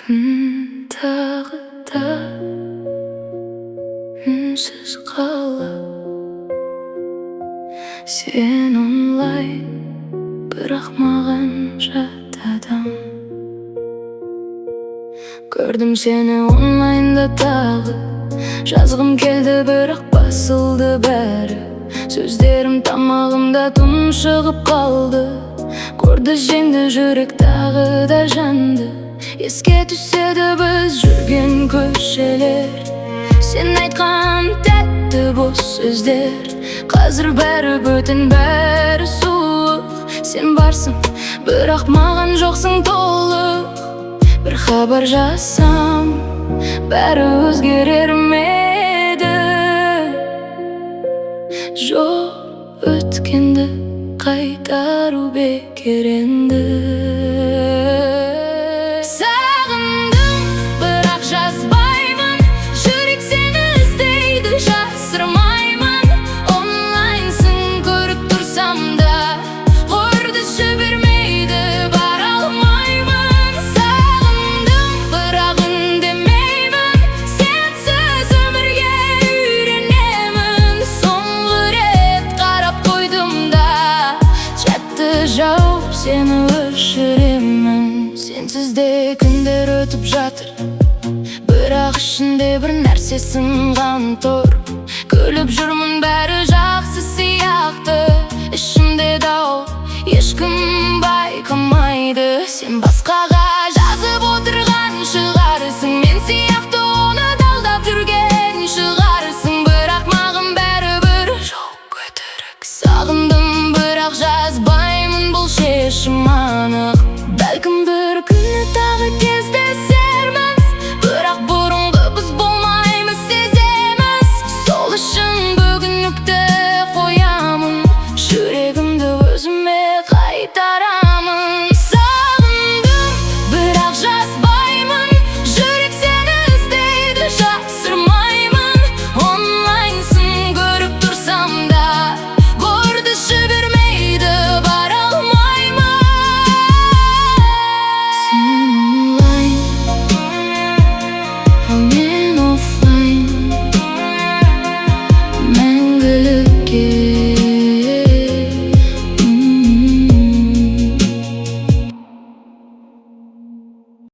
Tüm tağda ünsüz kalıp sen online bırakmağın jadadam. Gördüm seni online'da tağı, жазғым келді бірақ басылды бәрі. Сөздерім тамағымда тұншығып қалды. Көрді жеңді жүрек тағы да жанды. Еске түседі біз жүрген көшелер, сен айтқан тәтті бос сөздер. Қазір бәрі бөтен, бәрі суық. Сен барсың, бірақ маған жоқсың толық. Бір хабар жазсам, бәрі өзгерер ме еді? Жоқ, өткенді қайтару бекер енді. Сағындым, бірақ жазбаймын. Жүрек сені іздейді, жасырмаймын. Онлайнсың көріп тұрсам да, қорды жібермейді, бара алмаймын. Сағындым, бірақ үндемеймін. Сенсіз өмірге үйренемін. Соңғы рет қарап қойдым да, чатты жауып сені өшіремін. Сенсіз де күндер өтіп жатыр, бірақ ішінде бір нәрсе сынған тұр. Күліп жүрмін, бәрі жақсы сияқты. Ішімде дау, ешкім байқамайды. Сен басқаға жазып отыр